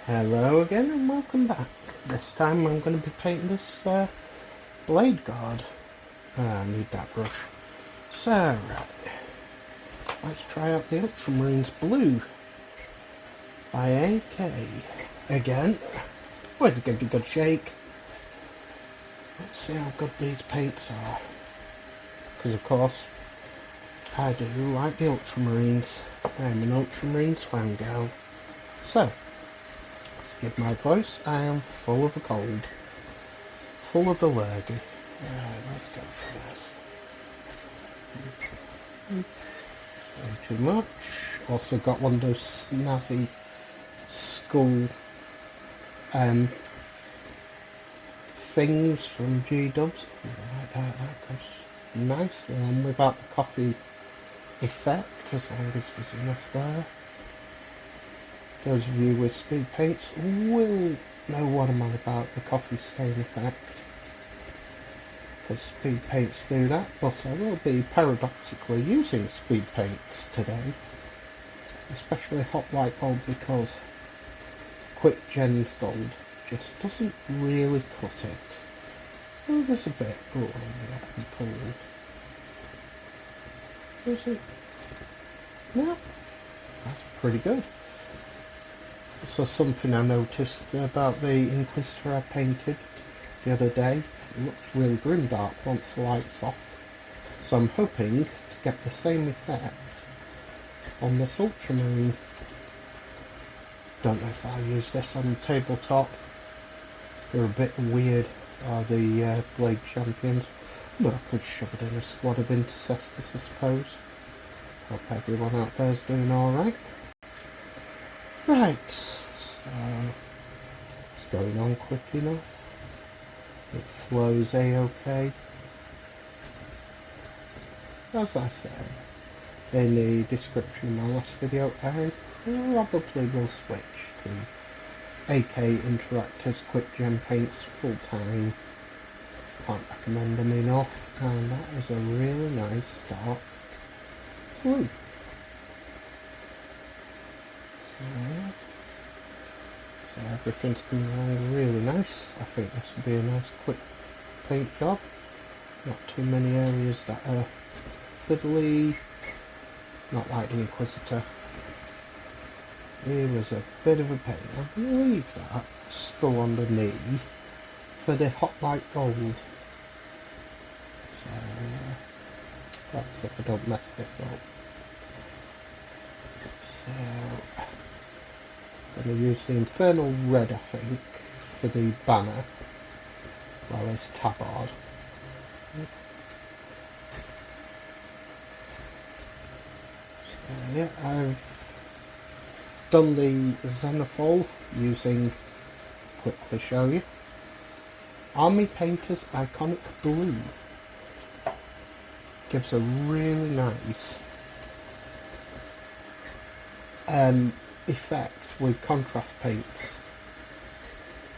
Hello again and welcome back. This time I'm going to be painting this blade guard. I need that brush. So, right, let's try out the Ultramarines Blue by AK. Again, we'll give it a good shake. Let's see how good these paints are. Because of course, I do like the Ultramarines. I'm an Ultramarines fan girl. So, with my voice, I am full of a cold, full of the lurgy. Alright, let's go for this. Way too much. Also got one of those snazzy skull things from G-Dubs. Like that goes nicely on without the coffee effect, as long as there's enough there. Those of you with speed paints will know what I'm on about, the coffee stain effect. Because speed paints do that, but I will be paradoxically using speed paints today. Especially Hot Light Gold, because Quick Gems Gold just doesn't really cut it. Oh, there's a bit. Oh, I'm pulled. Is it? No, that's pretty good. So something I noticed about the Inquisitor I painted the other day, it looks really grim dark once the light's off. So I'm hoping to get the same effect on this Ultramarine. Don't know if I'll use this on the tabletop. They're a bit weird, are the Blade Champions. But I could shove it in a squad of Intercessors, I suppose. Hope everyone out there's doing alright. Right, so it's going on quick enough. It flows a-okay. As I said in the description of my last video, I probably will switch to AK Interactive's Quick Gem Paints full time. Can't recommend them enough, and that is a really nice dark blue. So everything's coming along really nice. I think this will be a nice quick paint job. Not too many areas that are fiddly. Not like the Inquisitor. He was a bit of a pain. I believe that skull on the knee for the Hot Light Gold. So that's if I don't mess this up. So I'm going to use the Infernal Red, I think, for the banner, well as tabard. So, yeah, I've done the Xenophol using, quickly show you, Army Painter's Iconic Blue. Gives a really nice effect with contrast paints.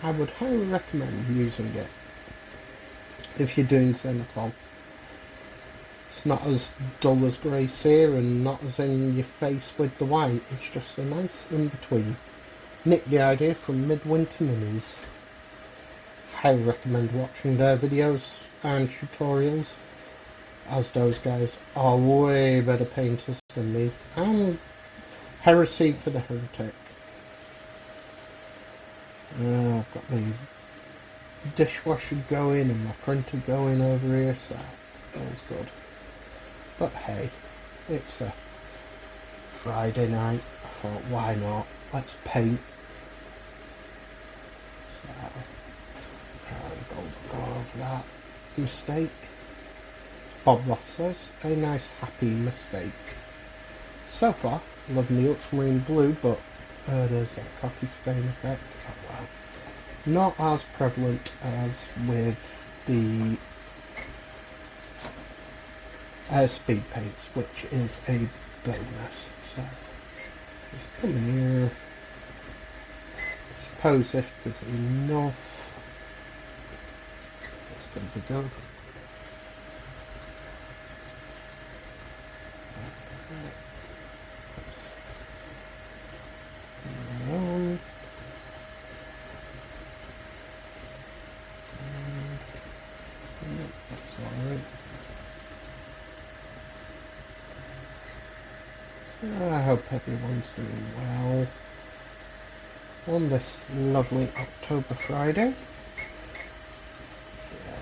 I would highly recommend using it if you're doing Xenophol. It's not as dull as Grey Seer and not as in your face with the white, it's just a nice in-between. Nicked the idea from Midwinter Minis. Highly recommend watching their videos and tutorials, as those guys are way better painters than me. And Heresy for the Heretic. I've got my dishwasher going and my printer going over here, so all's good. But hey, it's a Friday night. I thought, why not? Let's paint. So, go over that mistake. Bob Ross says, a nice happy mistake. So far, loving the Ultramarine Blue, but there's that coffee stain effect. Oh well. Not as prevalent as with the speed paints, which is a bonus. So, just come in here. I suppose if there's enough, it's going to be good. hope everyone's doing well on this lovely October Friday.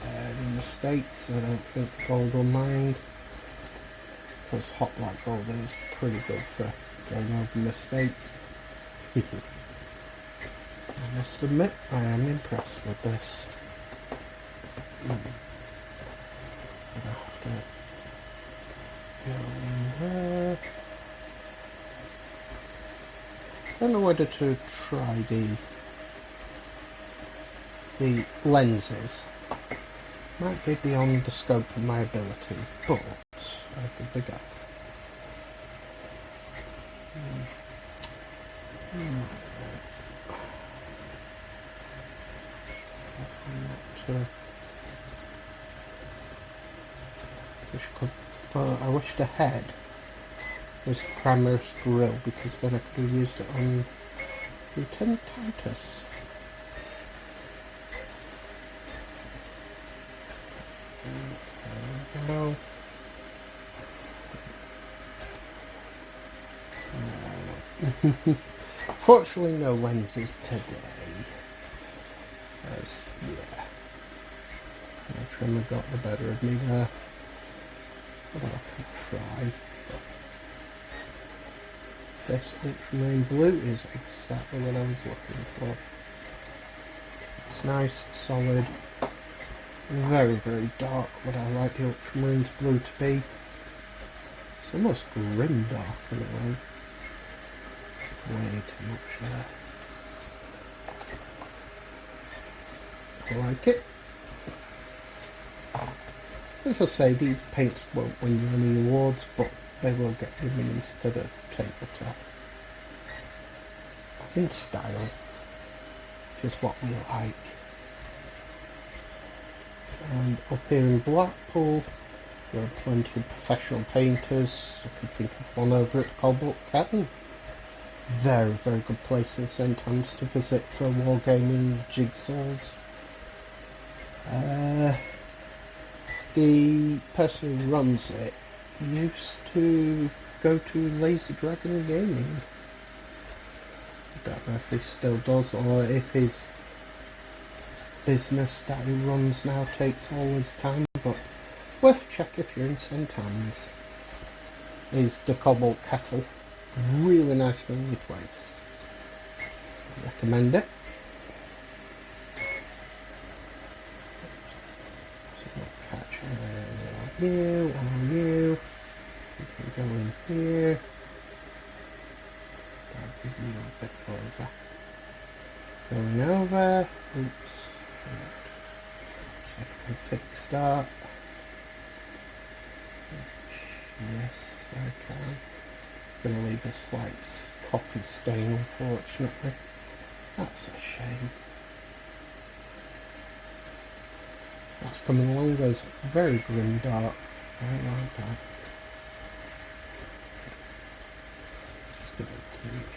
Any mistakes, I don't think Gold will mind, because Hot Like Gold is pretty good for going over mistakes. I must admit, I am impressed with this. I have to go in there. I don't know whether to try the lenses. Might be beyond the scope of my ability, but I could be go. I wish the head was Cramer's grill, because then I could have used it on Lieutenant Titus. No. Fortunately, no lenses today. As, yeah. My trimmer got the better of me there. But I can try. This ultramarine blue is exactly what I was looking for. It's nice, solid, very, very dark, what I like the ultramarine's blue to be. It's almost grim dark in a way. Way too much there. I like it. As I say, these paints won't win you any awards, but they will get you minis to the tabletop. In style, which is what we like. And up here in Blackpool, there are plenty of professional painters. I can think of one over at Cobalt Kettle. Very, very good place in St Anne's to visit for wargaming jigsaws. The person who runs it used to go to Lazy Dragon Gaming. I don't know if he still does, or if his business that he runs now takes all his time, but worth a check if you're in St Anne's. Is the Cobalt Kettle. Really nice friendly place. I recommend it. You, on you. You can go in here. That'll give you a bit further. Going over. Oops. So I can fix that. Yes, I can. It's going to leave a slight coffee stain, unfortunately. That's a shame. That's coming along, goes very grim dark. I don't like that. Just going to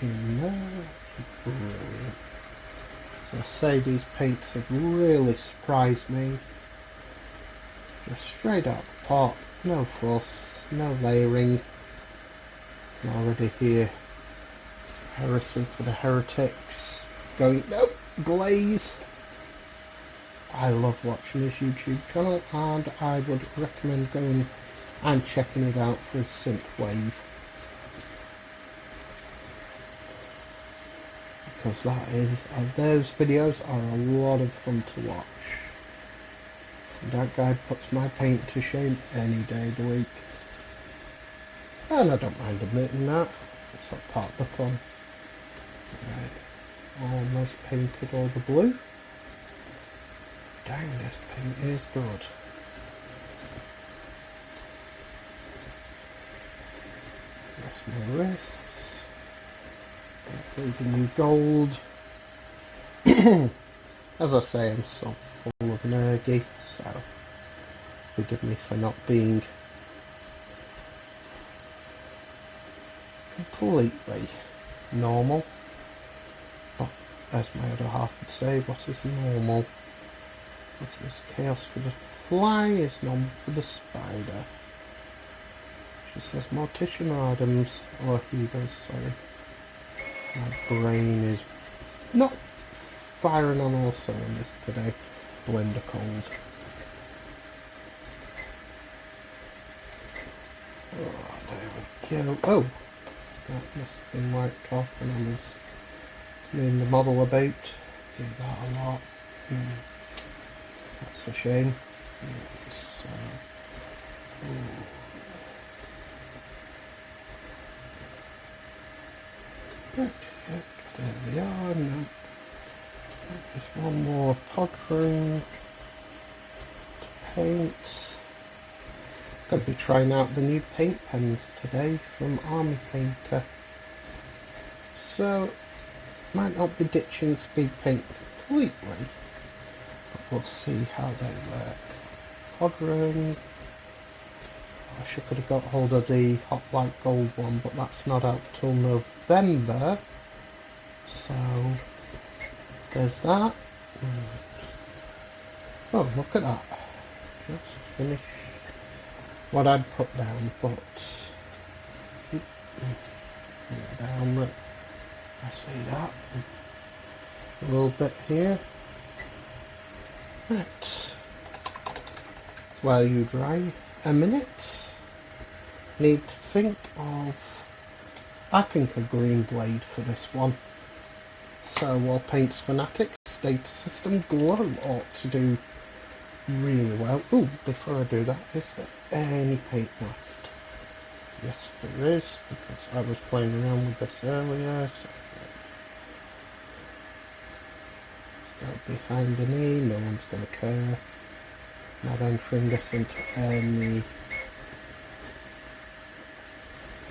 keep in there. Brilliant. As I say, these paints have really surprised me. Just straight out the pot, no fuss, no layering. I'm already here. Heresy for the heretics. Going, nope, Blaze. I love watching his YouTube channel, and I would recommend going and checking it out for his Synthwave, because that is, those videos are a lot of fun to watch. And that guy puts my paint to shame any day of the week, and I don't mind admitting that. It's not part of the fun. Right. Almost painted all the blue. Dang, this paint is good. That's my wrists. Including new gold. As I say, I'm so full of energy, so forgive me for not being completely normal. But as my other half would say, what is normal? What is chaos for the fly is normal for the spider. It says Mortician Adams, or he does, sorry. My brain is not firing on all cylinders today. Blender cold. Oh, there we go. Oh! That must have been wiped off when I was moving the model about. Do that a lot. That's a shame. So, there we are. Now, just one more pod room to paint. Going to be trying out the new paint pens today from Army Painter. So, might not be ditching speed paint completely, but we'll see how they work. Pod room. I wish I could have got hold of the Hot Light Gold one, but that's not out till November. So, there's that. Oh, look at that. Just finished what I'd put down, but down that I see that. A little bit here. Right. While you dry a minute, need to think of, I think, a green blade for this one. So while Paints Fanatics Data System Glow ought to do really well. Ooh, before I do that, is there any paint left? Yes, there is, because I was playing around with this earlier. So go behind the knee, no one's going to care. Not entering this into any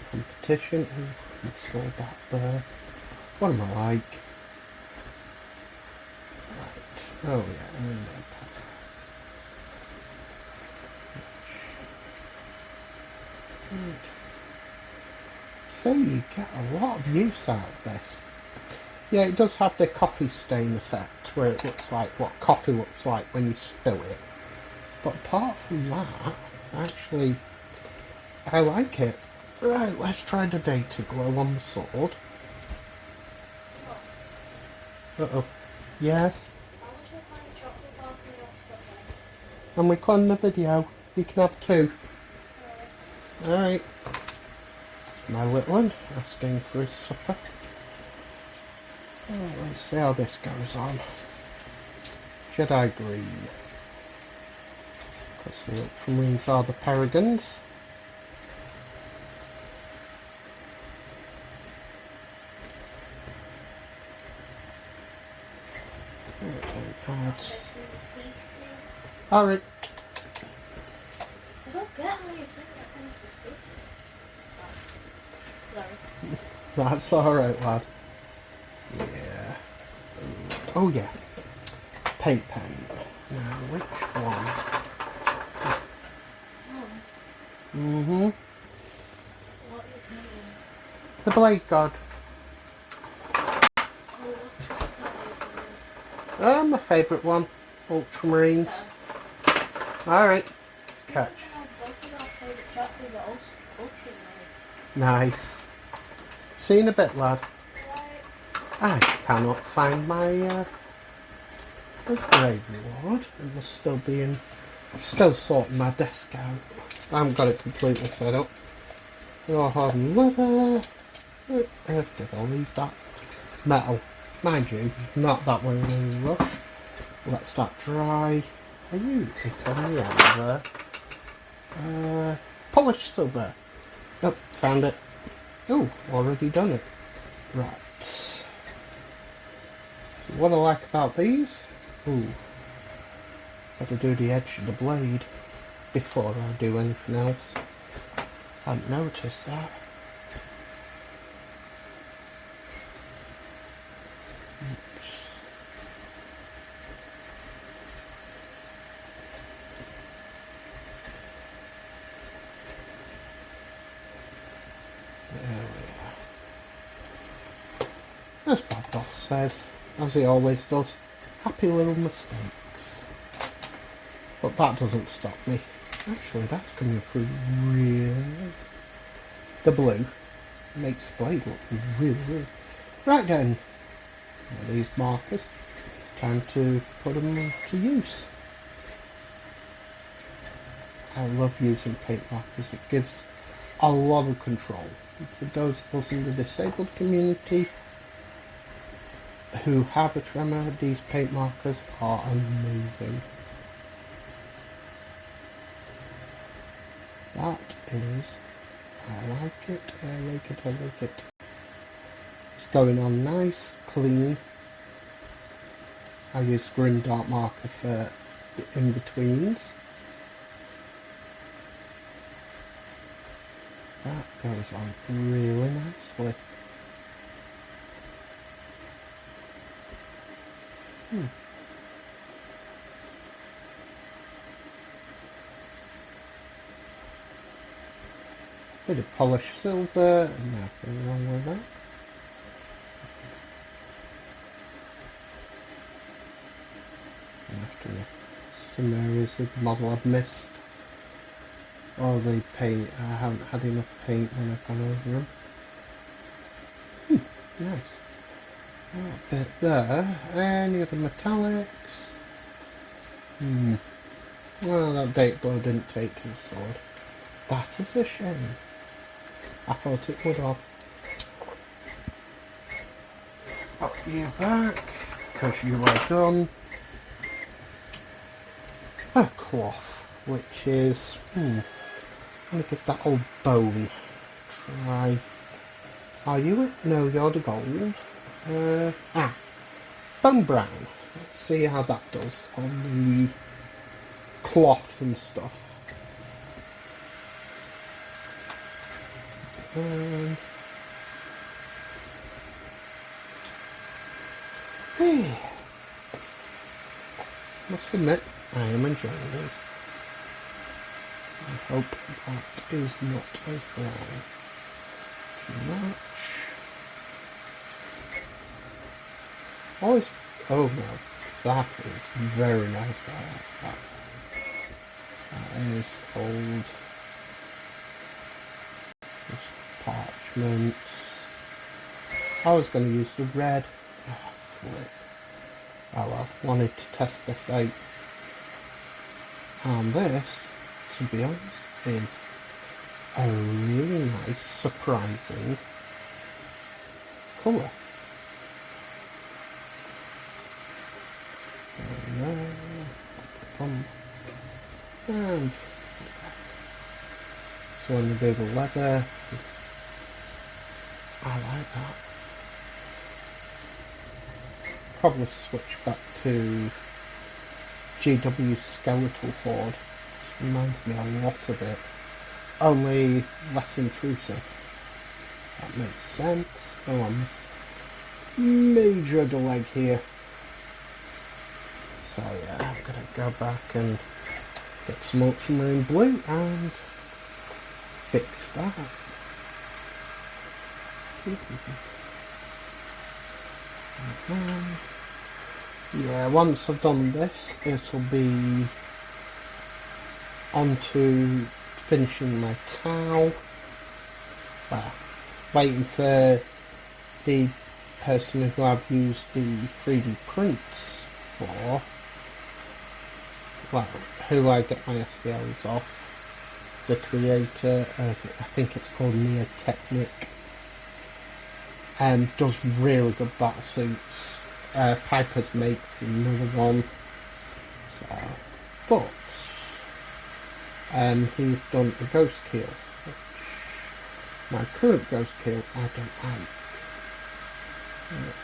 competition. Ooh, install that there. What am I like? Right. Oh yeah, so you get a lot of use out of this. Yeah, it does have the coffee stain effect, where it looks like what coffee looks like when you spill it. But apart from that, actually, I like it. Right, let's try the Data Glow on the sword. Uh-oh. Yes? I'm recording the video. You can have 2. Alright. My little one asking for his supper. Oh, let's see how this goes on. Jedi Green. Because the Ultramarines are the Paragons. Alright. That's alright, lad. Yeah. Oh yeah. Paint pen. Now, which one? Mm-hmm. The Blade God. My favourite one. Ultramarines. Alright. Catch. Nice. See you in a bit, lad. I cannot find my grave reward. It must still be in. I'm still sorting my desk out. I haven't got it completely set up. Your hard leather. Did I leave that? Metal. Mind you, not that way in any rush. Let that dry. Are you hitting me out there? Polished silver. Nope, found it. Oh, already done it. Right. What I like about these, ooh, gotta do the edge of the blade before I do anything else. Hadn't noticed that. Oops. There we are. As my boss says, as he always does, happy little mistakes. But that doesn't stop me. Actually, that's coming through really. the blue makes the blade look really, really... Right then, these markers, time to put them to use. I love using paint markers, it gives a lot of control. For those of us in the disabled community who have a tremor, these paint markers are amazing. That is, I like it, I like it, I like it. It's going on nice, clean. I use green dot marker for the in-betweens. That goes on really nicely. Bit of polished silver, nothing wrong with that. After some areas of the model I've missed. Or the paint, I haven't had enough paint when I've gone over them. Nice. That bit there. Any other metallics? Well, that date glow didn't take to the sword. That is a shame. I thought it would have. Put you back, because you are done. A cloth, which is... I'm going to give that old bone a try. Are you it? No, you're the gold. Bone brown. Let's see how that does on the cloth and stuff. Must admit, I am enjoying this. I hope that is not as brown. Too much. Always. Oh no, that is very nice. I like that. That is old. Just parchments. I was going to use the red. Oh, flip. Oh well, wanted to test this out. And this, to be honest, is a really nice, surprising colour. And so on the bit of leather, I like that. Probably switch back to GW Skeletal Horde. This reminds me a lot of it, only less intrusive. That makes sense. Oh, I missed major the leg here. So yeah, I'm gonna go back and get some ultramarine blue and fix that. Yeah, once I've done this, it'll be on to finishing my towel. Well, waiting for the person who I've used the 3D prints for, well, who I get my STLs off, the creator, I think it's called Neotechnic, does really good battle suits. Piper's makes another one, so, but he's done a ghost kill, which my current ghost kill I don't like.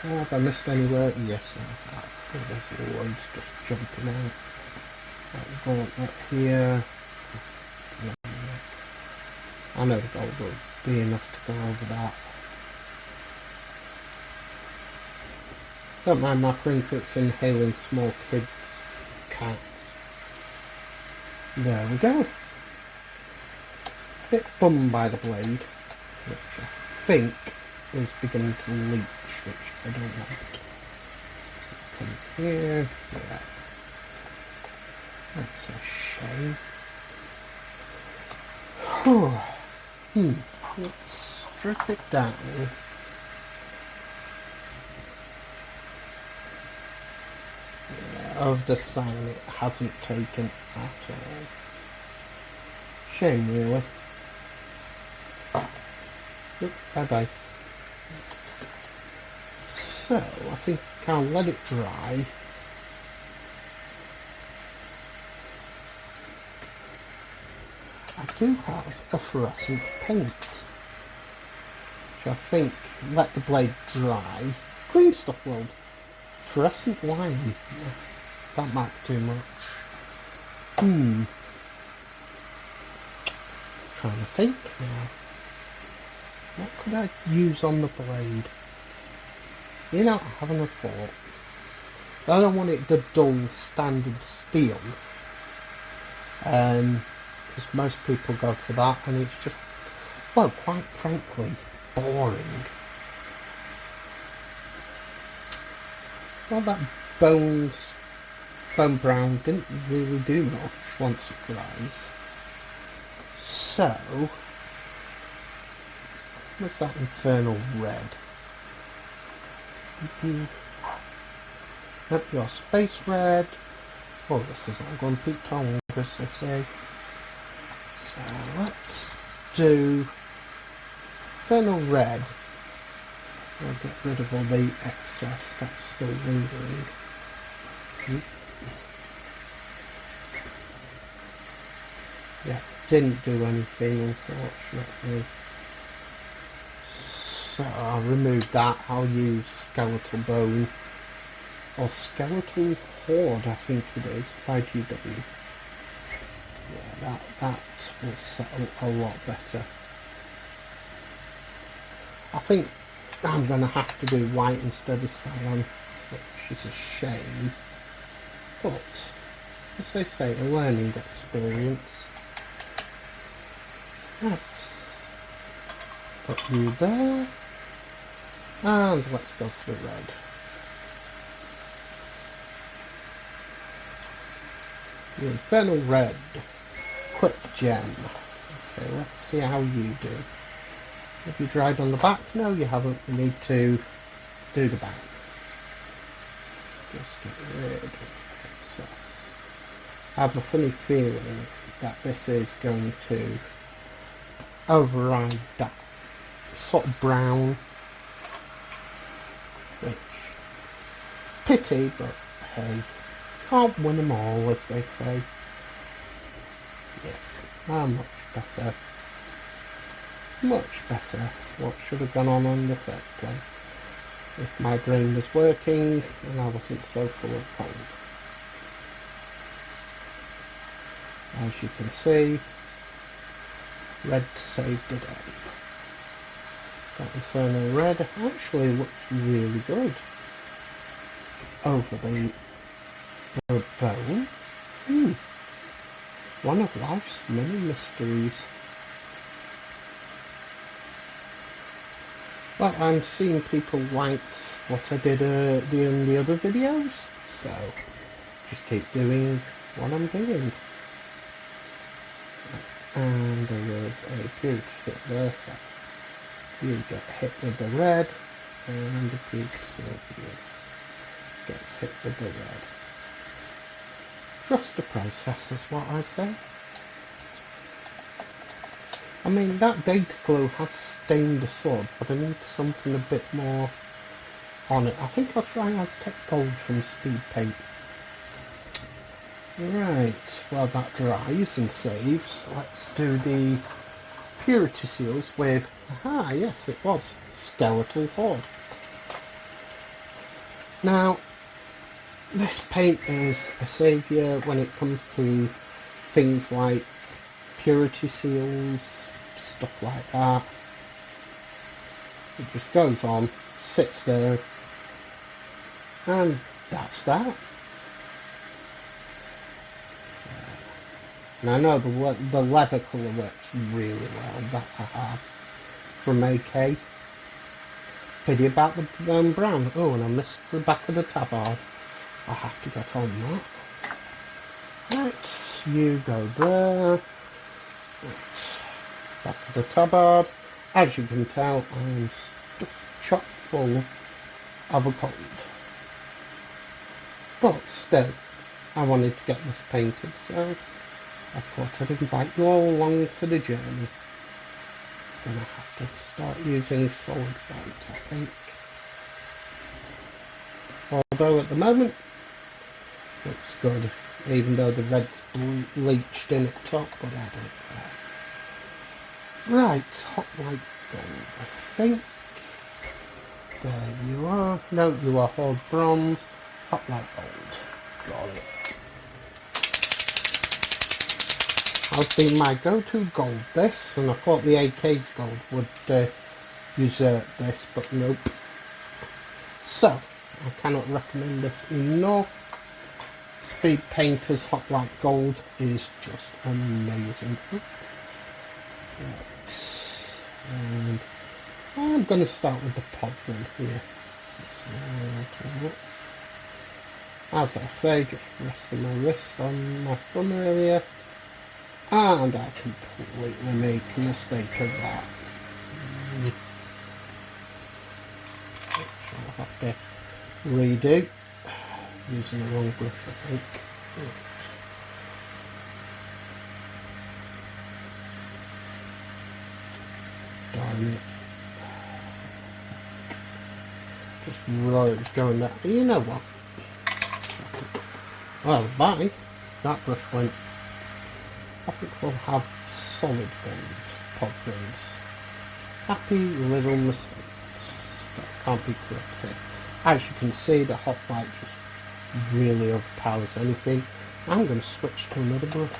Have I missed anywhere? Yes, I have. Oh, there's loads just jumping out. Gauntlet here. I know the gold will be enough to go over that. Don't mind my trinkets inhaling small kids' cats. There we go. Bit bummed by the blade, which I think is beginning to leach, which I don't like. So come here, yeah. That's a shame. let's strip it down. Of the sign it hasn't taken at all. Shame really. Bye bye. So I think I'll let it dry. I do have a fluorescent paint, which I think let the blade dry. Green stuff world. Fluorescent line. That might be too much. Trying to think now. What could I use on the blade? You know, I haven't a thought. I don't want it the dull standard steel. Because most people go for that and it's just, well, quite frankly, boring. Well, that bone brown didn't really do much once it dries. So, what's that infernal red? Yep, your space red. Oh, this is all going to be tongue, as I say. So let's do infernal red. I'll get rid of all the excess that's still lingering. Yeah, didn't do anything unfortunately. So I'll remove that. I'll use skeletal bone or skeletal horde, I think it is, by GW. Yeah, that will settle a lot better. I think I'm going to have to do white instead of cyan, which is a shame. But, as they say, a learning experience. Let's put you there. And let's go for the red. The infernal red. Quick gem. Okay, let's see how you do. Have you dried on the back? No, you haven't. You need to do the back. Just get rid of excess. I have a funny feeling that this is going to override that sort of brown. Which, pity, but hey, can't win them all, as they say. Yeah, much better. Much better. What should have gone on in the first place? If my brain was working and I wasn't so full of cold. As you can see, red saved the day. That infernal red actually looks really good over the bone. One of life's many mysteries. Well, I'm seeing people like what I did in the other videos, so just keep doing what I'm doing. And there is a purity sit there, so you get hit with the red, and the purity sit here gets hit with the red. Trust the process is what I say. I mean, that data glue has stained the sword, but I need something a bit more on it. I think I'll try Aztec Gold from Speed Paint. Right, well that dries and saves. Let's do the purity seals with, yes it was, Skeletal Horde. Now, this paint is a saviour when it comes to things like purity seals, stuff like that. It just goes on, sits there, and that's that. And I know the leather colour works really well, that I have from AK. Pity about the brown. Oh, and I missed the back of the tabard. I have to get on that. Right, you go there. Right. Back of the tabard. As you can tell, I'm chock full of a cold. But still, I wanted to get this painted, so I thought I'd invite you all along for the journey. Gonna have to start using solid white, I think. Although at the moment, looks good, even though the red's bleached in at top, but I don't care. Right, hot light gold, I think. There you are. No, you are Horde bronze. Hot light gold. Got it. Has been my go-to gold, this, and I thought the AK's gold would usurp this, but nope. So, I cannot recommend this enough. Speed Painter's Hot Light Gold is just amazing. Right. And I'm going to start with the Podrin here. As I say, just resting my wrist on my thumb area. And I completely make a mistake of that. Which I'll have to redo. Using the wrong brush, I think. Darn it. Just going that. You know what? Well, bye. That brush went. I think we'll have solid gold Podrins. Happy little mistakes that can't be corrected. As you can see, the hot light just really overpowers anything. I'm going to switch to another brush.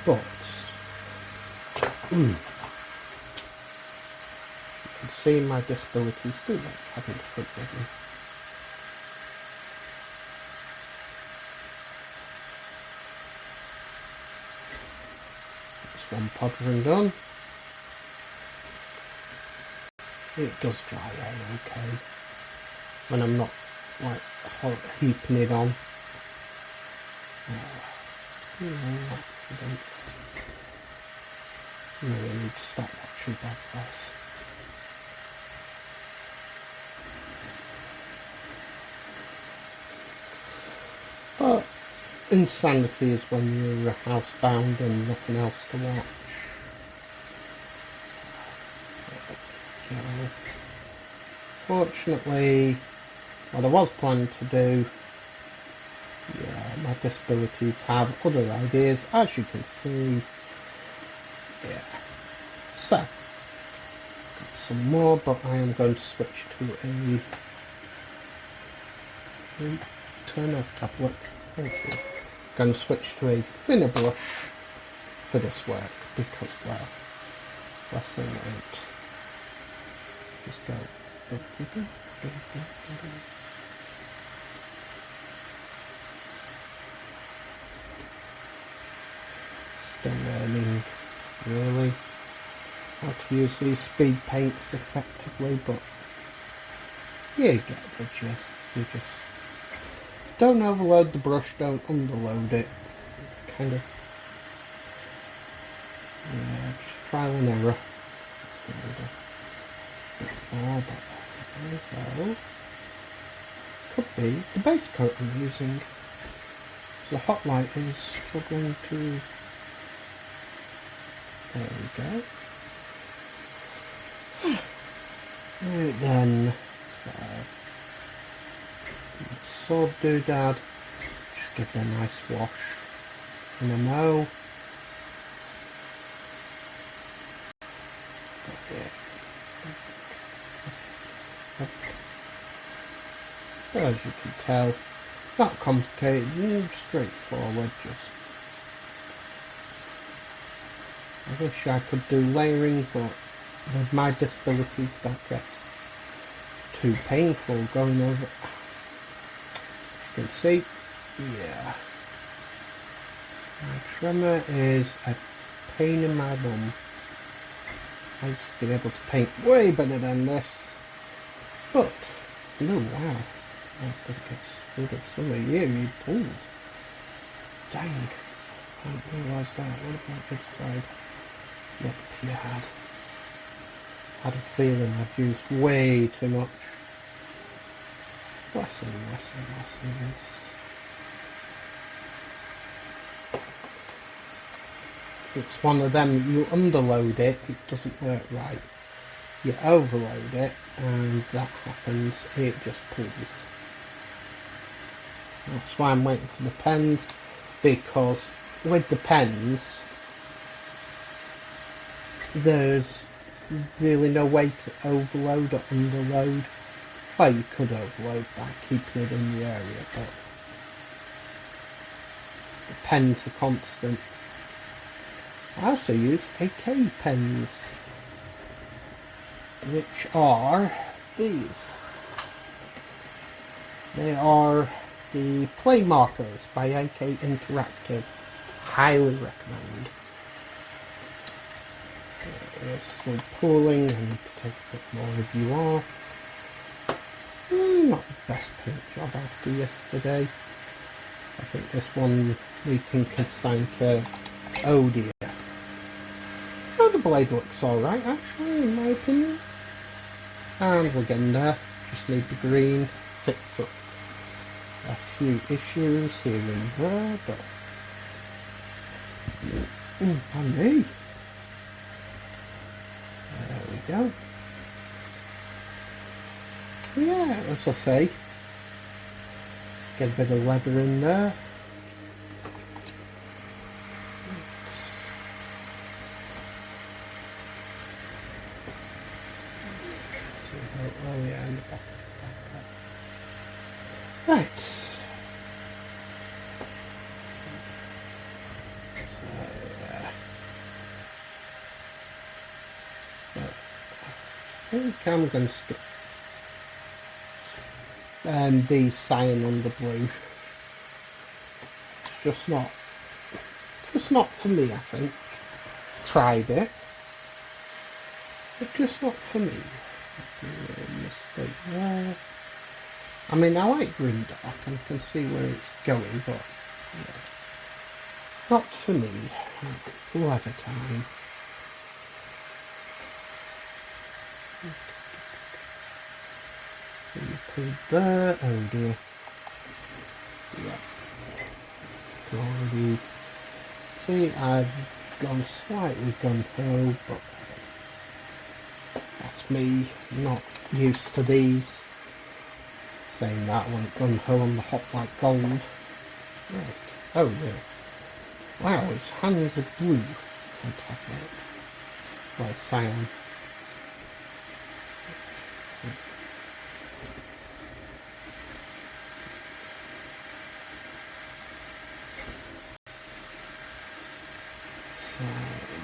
But you can see my disabilities do like having to fit with me. One Podrin done. It does dry out okay when I'm not like heaping it on. Accidents. I really need to stop watching bad press. But insanity is when you're housebound and nothing else to watch. Fortunately, what I was planning to do, my disabilities have other ideas, as you can see. So, got some more, but I am going to switch to a turn off tablet. Thank you. Going to switch to a thinner brush for this work because, well, less than 8. Just go. Still learning, really, how to use these speed paints effectively, but you get the gist. You just don't overload the brush, don't underload it. It's kind of, just trial and error. But there we go. Could be the base coat I'm using. So the hot light is struggling to. There we go. Right then, so sword doodad, just give it a nice wash in a mo. As you can tell, not complicated, straightforward, just I wish I could do layering, but with my disabilities that gets too painful going over. You can see, my trimmer is a pain in my bum. I used to be able to paint way better than this, but no, wow, I think it's good of some of you pulled. Dang, I didn't realise that. What about this side? Look, you had a feeling I'd used way too much. Lessons. It's one of them, you underload it, it doesn't work right. You overload it, and that happens, it just pulls. That's why I'm waiting for the pens, because with the pens, there's really no way to overload or underload. Well, you could overload by keeping it in the area, but the pens are constant. I also use AK pens, which are these. They are the Play Markers by AK Interactive. Highly recommend. There's some pooling, I need to take a bit more review off. Not the best paint job after yesterday. I think this one we can consign to Oh dear. Oh, the blade looks alright actually, in my opinion. And we're getting there. Just need the green. Fix up a few issues here and there, but and me. There we go. Yeah, as I say, get a bit of leather in there. Oh yeah, in the back. Right. So, I think I'm going to stick the cyan on the blue. Just not for me, I think. Tried it, but just not for me. Mistake there. I mean, I like green dark and can see where it's going, but yeah, not for me. Two at a time. You put there. Oh dear. Yeah. Already see, I've gone slightly gun-ho, but that's me not used to these. Saying that, I went gun-ho on the Hot Like Gold. Right. Oh yeah. Wow, his hands are blue. Fantastic. Well, cyan. So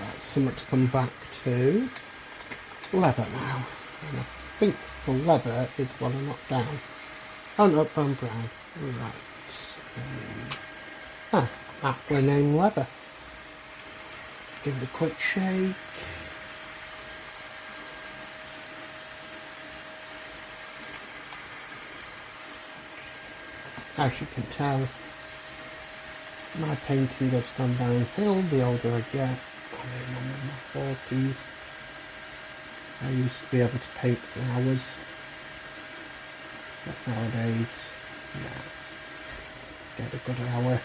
that's something to come back to. Leather now. And I think the leather is what I knocked down. Oh no, bone brown. Right. Aptly named leather. Give it a quick shake. As you can tell, my painting has gone downhill the older I get. I'm in my 40s. I used to be able to paint for hours. But nowadays, yeah, get a good hour.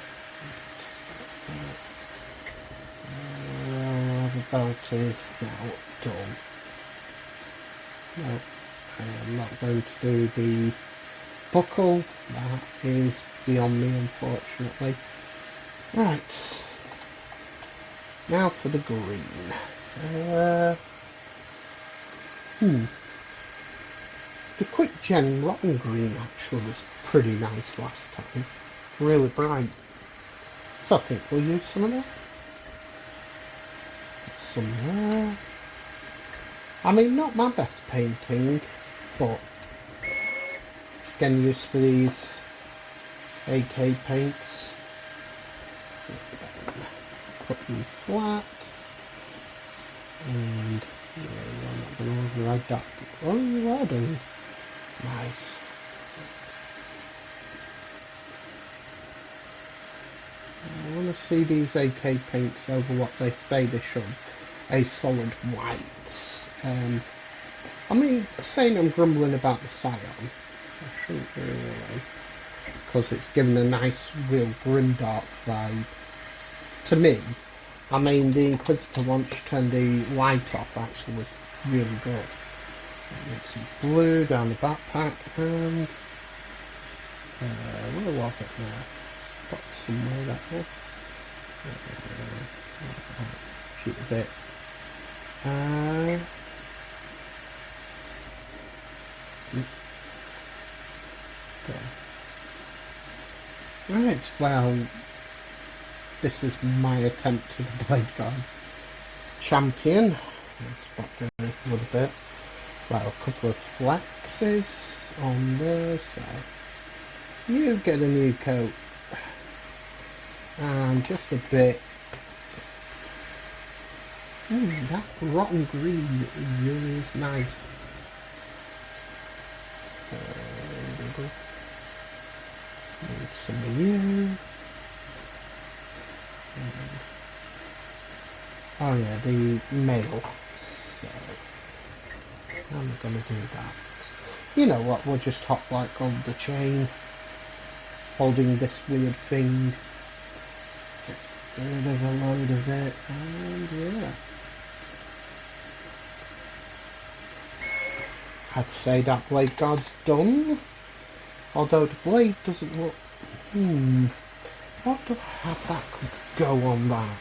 The belt is now done. No, I am not going to do the buckle. That is beyond me, unfortunately. Right. Now for the green. The Quick Gen Rotten Green actually was pretty nice last time. Really bright. So I think we'll use some of that. Some there. I mean, not my best painting, but just getting used to these AK paints. Put them flat. And yeah, you're not going to override that. Oh, you are doing. Nice. I want to see these AK paints over what they say they should. a solid white. I mean, saying I'm grumbling about the Scion, I shouldn't really, because it's given a nice, real grimdark vibe. To me, I mean, the Inquisitor once you turn the light off actually was really good. Get some blue down the backpack, and where was it now? Got somewhere that was. Shoot a bit. Right, well, this is my attempt to the Blade Guard champion. Let's back down a little bit. Well, a couple of flexes on there, so you get a new coat. And just a bit. That rotten green really is nice. Need some of you. Oh yeah, the mail. So I'm gonna do that. You know what? We'll just hop like on the chain, holding this weird thing. Get rid of a load of it, and yeah. I'd say that Blade Guard's done. Although the blade doesn't look... What do I have that could go on that?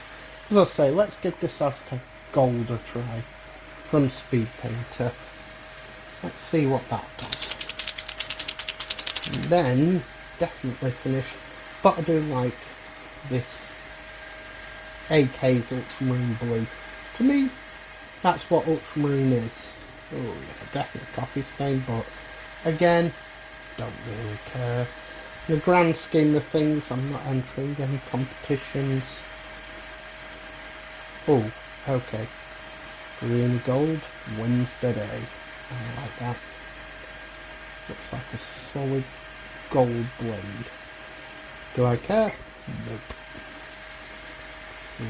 As I say, let's give this Aztec Gold a try. From Speed Painter. Let's see what that does. And then, definitely finished. But I do like this AK's Ultramarine Blue. To me, that's what Ultramarine is. Oh yeah, definitely coffee stain, but again, don't really care. In the grand scheme of things, I'm not entering any competitions. Oh, okay. Green Gold wins the day. I like that. Looks like a solid gold blade. Do I care? Nope.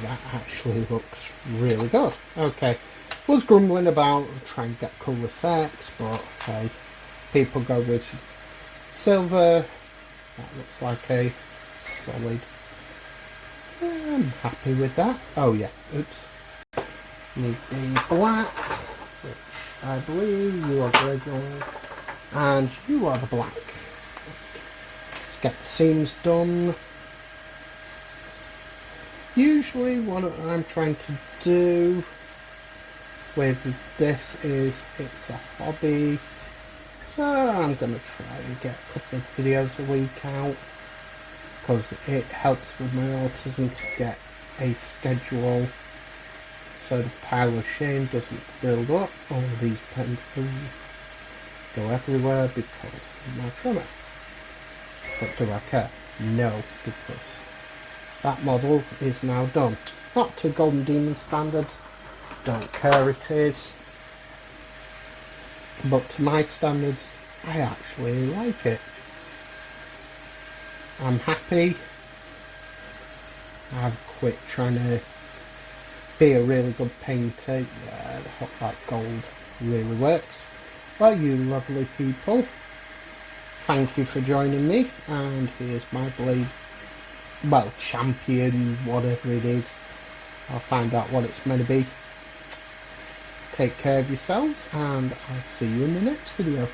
That actually looks really good. Okay. Was grumbling about trying to get cool effects, but okay. People go with silver. That looks like a solid. I'm happy with that. Oh yeah, oops. Need the black, which I believe you are grey gold, and you are the black. Let's get the seams done. Usually what I'm trying to do with this is it's a hobby. So I'm going to try and get a couple of videos a week out, because it helps with my autism to get a schedule so the pile of shame doesn't build up. All these pens go everywhere because of my trimmer. But do I care? No, because that model is now done. Not to Golden Demon standards, don't care it is. But to my standards, I actually like it. I'm happy. I've quit trying to be a really good painter. Yeah, the Hot Light Gold really works. Well, you lovely people, thank you for joining me, and here's my blade, well, champion, whatever it is. I'll find out what it's meant to be. Take care of yourselves, and I'll see you in the next video.